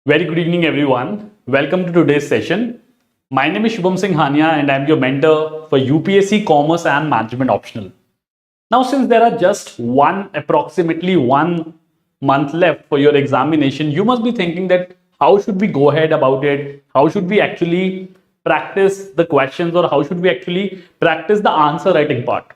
Very good evening, everyone. Welcome to today's session. My name is Shubham Singh Hania, and I'm your mentor for UPSC Commerce and Management Optional. Now, since there are just approximately 1 month left for your examination, you must be thinking that how should we go ahead about it? How should we actually practice the questions, or how should we actually practice the answer writing part?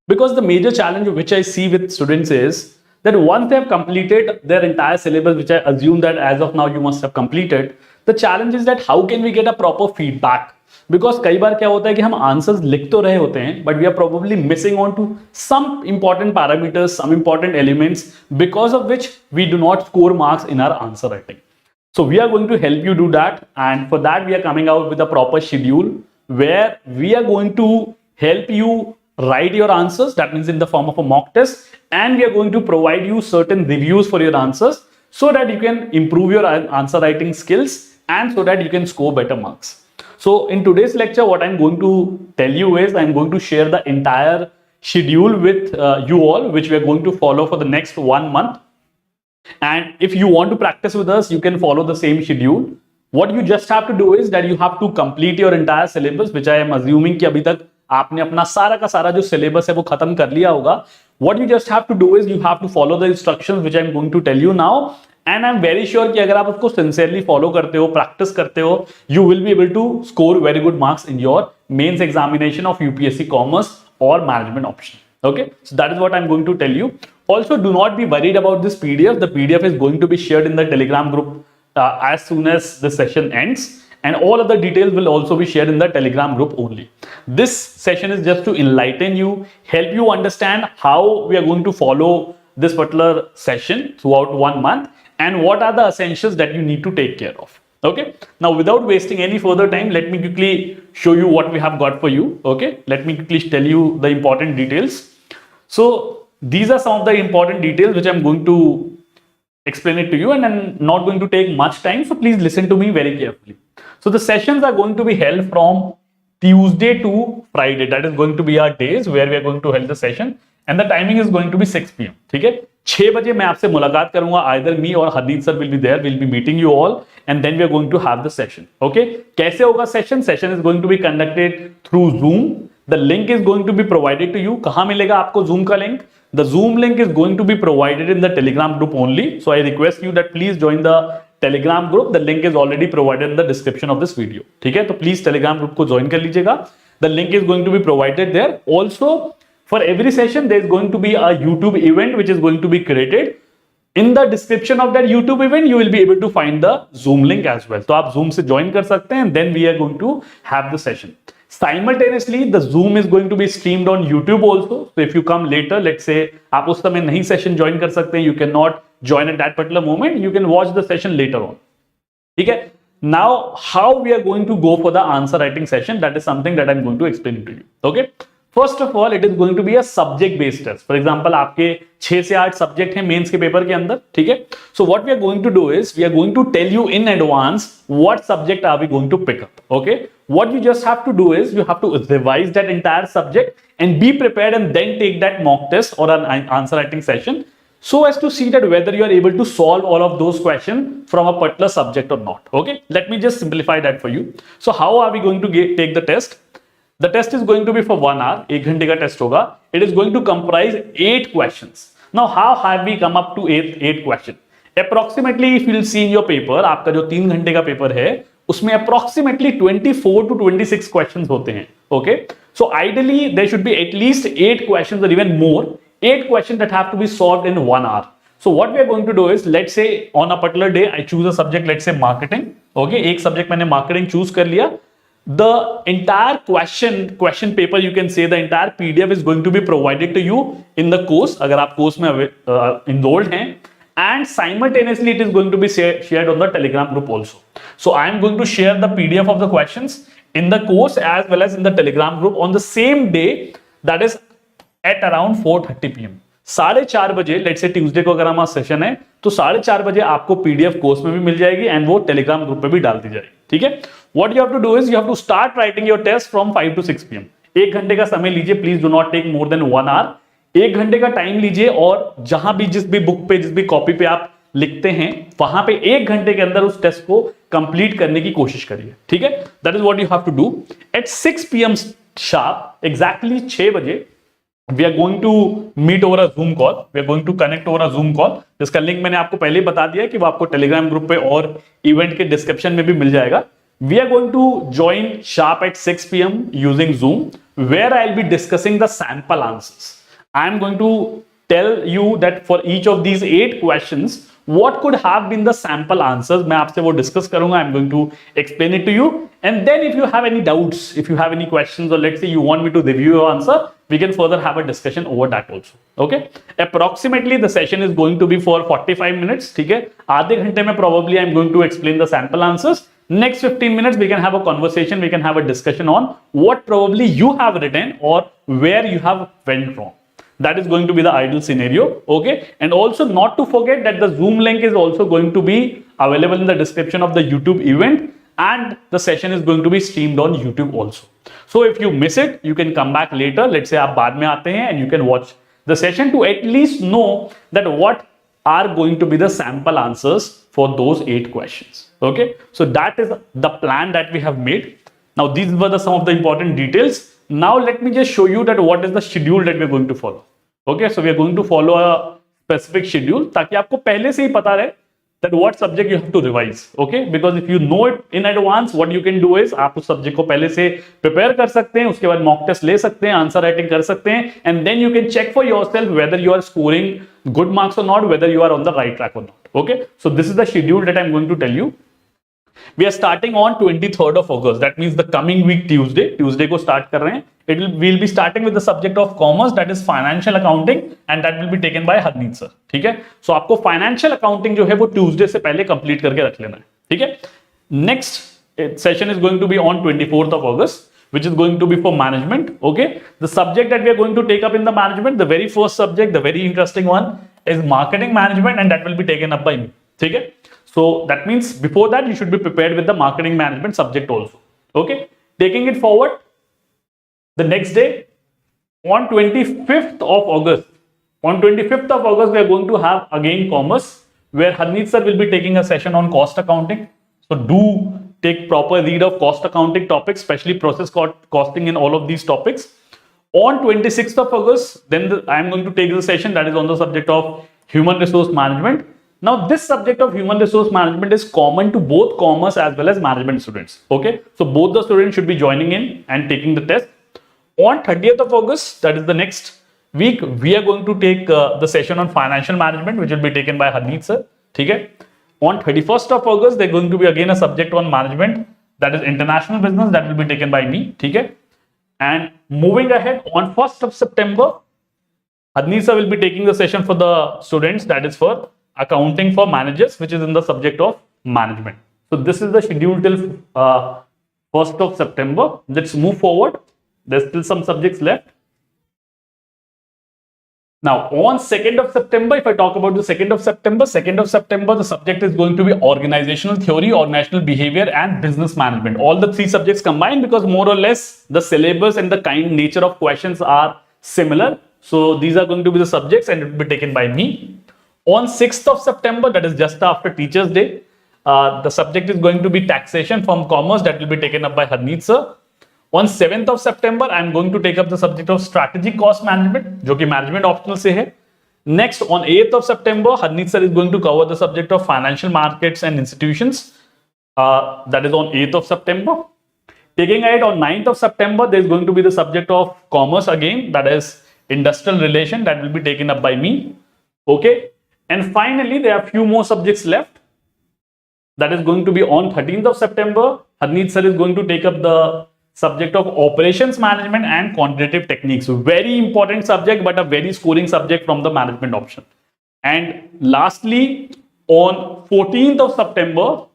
Because the major challenge which I see with students is that once they have completed their entire syllabus, which I assume that as of now you must have completed, the challenge is that how can we get a proper feedback? Because कई बार क्या होता है कि हम answers लिख तो रहे होते हैं, but we are probably missing on to some important parameters, some important elements, because of which we do not score marks in our answer writing. So we are going to help you do that, and for that we are coming out with a proper schedule where we are going to help you write your answers, that means in the form of a mock test, and we are going to provide you certain reviews for your answers so that you can improve your answer writing skills and so that you can score better marks. So in today's lecture, what I'm going to tell you is I'm going to share the entire schedule with you all, which we are going to follow for the next 1 month. And if you want to practice with us, you can follow the same schedule. What you just have to do is that you have to complete your entire syllabus, which I am assuming कि अभी तक आपने अपना सारा का सारा जो syllabus है वो खत्म कर लिया होगा. What you just have to do is you have to follow the instructions which I am going to tell you now. And I'm very sure कि अगर आप उसको sincerely follow करते हो, practice करते हो, you will be able to score very good marks in your mains examination of UPSC Commerce or Management option. Okay, so that is what I'm going to tell you. Also, do not be worried about this PDF. The PDF is going to be shared in the Telegram group as soon as the session ends, and all of the details will also be shared in the Telegram group only. This session is just to enlighten you, help you understand how we are going to follow this particular session throughout 1 month, and what are the essentials that you need to take care of. Okay, now without wasting any further time, let me quickly show you what we have got for you. Okay, let me quickly tell you the important details. So these are some of the important details which I'm going to explain it to you, and I'm not going to take much time, so please listen to me very carefully. So the sessions are going to be held from Tuesday to Friday. That is going to be our days where we are going to hold the session, and the timing is going to be 6 p.m. ठीक है, 6 बजे मैं आपसे मुलाकात करूंगा. Either me or Hardeep sir will be there. We'll be meeting you all, and then we are going to have the session. Okay, कैसे होगा session? Session is going to be conducted through Zoom. The link is going to be provided to you. कहाँ मिलेगा आपको Zoom का link? The Zoom link is going to be provided in the Telegram group only. So I request you that please join the Telegram group. The link is already provided in the description of this video. ठीक है, तो please Telegram group को join कर लीजिएगा. The link is going to be provided there. Also, for every session there is going to be a YouTube event which is going to be created. In the description of that YouTube event, you will be able to find the Zoom link as well. तो आप Zoom से join कर सकते हैं, and then we are going to have the session. Simultaneously, the Zoom is going to be streamed on YouTube also. So if you come later, let's say आप उस समय नहीं session join कर सकते हैं, you cannot join at that particular moment, you can watch the session later on. ठीक है? Now, how we are going to go for the answer writing session, that is something that I'm going to explain to you. Okay? First of all, it is going to be a subject based test. For example, आपके 6 से 8 subject हैं mains के paper के अंदर, ठीक है? So what we are going to do is we are going to tell you in advance what subject are we going to pick up. Okay? What you just have to do is you have to revise that entire subject and be prepared, and then take that mock test or an answer writing session, so as to see that whether you are able to solve all of those questions from a particular subject or not. Okay, let me just simplify that for you. So how are we going to take the test? The test is going to be for 1 hour. 1 घंटे का test होगा. It is going to comprise 8 questions. Now how have we come up to 8 questions? Approximately, if you'll see in your paper, आपका जो 3 घंटे का paper है उसमें approximately 24 to 26 questions होते हैं. Okay, so ideally there should be at least 8 questions or even more. 8 questions that have to be solved in 1 hour. So what we are going to do is, let's say on a particular day I choose a subject, let's say marketing. Okay, एक subject मैंने marketing choose कर लिया. The entire question paper, you can say the entire PDF is going to be provided to you in the course, अगर आप course में enrolled हैं, and simultaneously it is going to be shared on the Telegram group also. So I am going to share the PDF of the questions in the course as well as in the Telegram group on the same day, that is at around 4:30 p.m. 4:30 बजे, let's say Tuesday को अगर हमारा session है तो 4:30 बजे आपको PDF course में भी मिल जाएगी, एंड वो टेलीग्राम ग्रुप पे भी डाल दी जाएगी. ठीक है, what you have to do is you have to start writing your test from 5 to 6 p.m. 1 घंटे का समय लीजिए, please do not take more than 1 hour. 1 घंटे का टाइम लीजिए, और जहां भी जिस भी बुक पे जिस भी कॉपी पे आप लिखते हैं वहां पे 1 घंटे के अंदर उस टेस्ट को कंप्लीट करने की कोशिश करिए, ठीक है। That is what you have to do at 6 PM sharp, exactly 6 बजे we are going to meet over a Zoom call. We are going to connect over a Zoom call. जिसका link मैंने आपको पहले ही बता दिया है कि वो आपको टेलीग्राम ग्रुप पे और इवेंट के डिस्क्रिप्शन में भी मिल जाएगा. We are going to join sharp at 6 PM using Zoom, where I'll be discussing the sample answers. I am going to tell you that for each of these 8 questions, what could have been the sample answers. मैं आपसे वो discuss करूंगा. I'm going to explain it to you. And then if you have any doubts, if you have any questions, or let's say you want me to review your answer, we can further have a discussion over that also. Okay? Approximately the session is going to be for 45 minutes. ठीक है? आधे घंटे में probably I'm going to explain the sample answers. Next 15 minutes we can have a conversation, we can have a discussion on what probably you have written or where you have went wrong. That is going to be the ideal scenario. Okay? And also not to forget that the Zoom link is also going to be available in the description of the YouTube event, and the session is going to be streamed on YouTube also. So if you miss it, you can come back later. Let's say आप बाद में आते हैं and you can watch the session to at least know that what are going to be the sample answers for those 8 questions. Okay? So that is the plan that we have made. Now these were some of the important details. Now let me just show you that what is the schedule that we're going to follow. Okay, so we are going to follow a specific schedule ताकि आपको पहले से ही पता रहे that what subject you have to revise. Okay, because if you know it in advance, what you can do is आप उस subject को पहले से prepare कर सकते हैं, उसके बाद mock test ले सकते हैं, answer writing कर सकते हैं, and then you can check for yourself whether you are scoring good marks or not, whether you are on the right track or not. Okay, so this is the schedule that I'm going to tell you. We are starting on 23rd of August. That means the coming week Tuesday को start कर रहे हैं. We'll be starting with the subject of commerce, that is financial accounting, and that will be taken by Harneet sir. ठीक है? So आपको financial accounting जो है वो Tuesday से पहले complete करके रख लेना है. ठीक है? Next session is going to be on 24th of August, which is going to be for management. Okay? The subject that we are going to take up in the management, the very first subject, the very interesting one, is marketing management, and that will be taken up by me. ठीक है? So that means before that you should be prepared with the marketing management subject also. Okay? Taking it forward, the next day on 25th of August, we are going to have again commerce, where Harneet sir will be taking a session on cost accounting. So do take proper read of cost accounting topics, especially process costing and all of these topics. On 26th of August, then I am going to take the session that is on the subject of human resource management. Now this subject of human resource management is common to both commerce as well as management students. Okay, so both the students should be joining in and taking the test. On 30th of August, that is the next week, we are going to take the session on financial management, which will be taken by Harneet sir. ठीक है? On 31st of August, there is going to be again a subject on management, that is international business, that will be taken by me. ठीक है? And moving ahead, on 1st of September, Harneet sir will be taking the session for the students, that is for accounting for managers, which is in the subject of management. So this is the schedule till 1st of September. Let's move forward. There's still some subjects left. Now on 2nd of September, if I talk about the 2nd of September, the subject is going to be organizational theory, organizational behavior, and business management. All the 3 subjects combined, because more or less the syllabus and the nature of questions are similar. So these are going to be the subjects, and it will be taken by me. On 6th of September, that is just after Teachers' Day, the subject is going to be taxation from commerce, that will be taken up by Harneet sir. On 7th of September, I am going to take up the subject of strategic cost management, जो कि management optional से है. Next, on 8th of September, Harneet sir is going to cover the subject of financial markets and institutions. That is on 8th of September. Taking ahead, on 9th of September, there is going to be the subject of commerce again, that is industrial relation, that will be taken up by me. Okay? And finally, there are few more subjects left. That is going to be on 13th of September. Harneet sir is going to take up the subject of operations management and quantitative techniques. Very important subject, but a very scoring subject from the management option. And lastly, on 14th of September,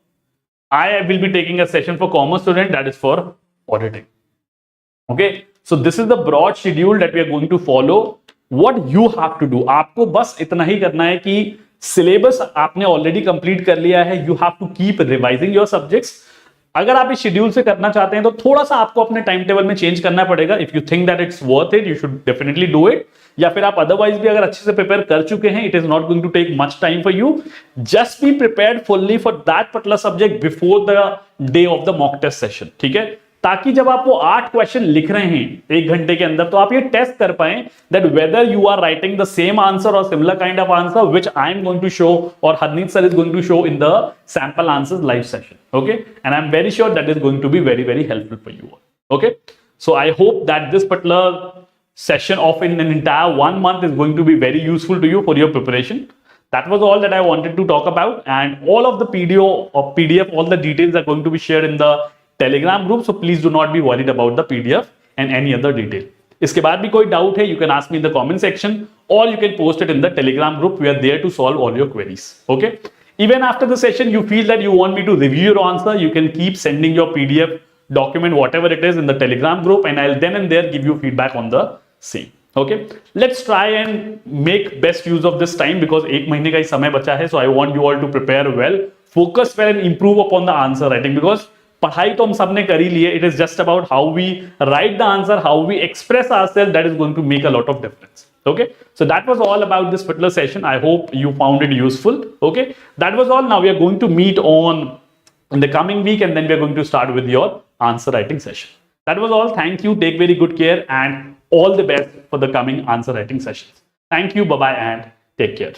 I will be taking a session for commerce student, that is for auditing. Okay, so this is the broad schedule that we are going to follow. What you have to do, आपको बस इतना ही करना है कि syllabus आपने already complete कर लिया है. You have to keep revising your subjects. अगर आप इस शेड्यूल से करना चाहते हैं तो थोड़ा सा आपको अपने टाइम टेबल में चेंज करना पड़ेगा. If you think that it's worth it, you should definitely do it. या फिर आप अदरवाइज भी अगर अच्छे से प्रिपेयर कर चुके हैं, it is not going to take much time for you. Just be prepared fully for that particular subject before the day of the mock test session. ठीक है, ताकि जब आप वो 8 क्वेश्चन लिख रहे हैं 1 घंटे के अंदर, तो आप ये टेस्ट कर पाए that whether you are writing the same answer और similar kind of answer which I am going to show और Harneet sir is going to show in the sample answers live session. Okay, and I am very sure that is going to be very very helpful for you. Okay, so I hope that this particular session of in an entire 1 month is going to be very useful to you for your preparation. That was all that I wanted to talk about, and all of the PDF, all the details are going to be shared in the Telegram group. So please do not be worried about the PDF and any other detail. इसके बाद भी कोई doubt है, you can ask me in the comment section or you can post it in the Telegram group. We are there to solve all your queries. Okay. Even after the session, you feel that you want me to review your answer, you can keep sending your PDF document, whatever it is, in the Telegram group, and I'll then and there give you feedback on the same. Okay, let's try and make best use of this time because 1 महीने का ही समय बचा है. So I want you all to prepare well, focus well, and improve upon the answer writing because पढ़ाई तो हम सबने कर ही ली है. It is just about how we write the answer, how we express ourselves, that is going to make a lot of difference. Okay, so that was all about this particular session. I hope you found it useful. Okay, that was all. Now we are going to meet on in the coming week, and then we are going to start with your answer writing session. That was all. Thank you. Take very good care and all the best for the coming answer writing sessions. Thank you. Bye bye and take care.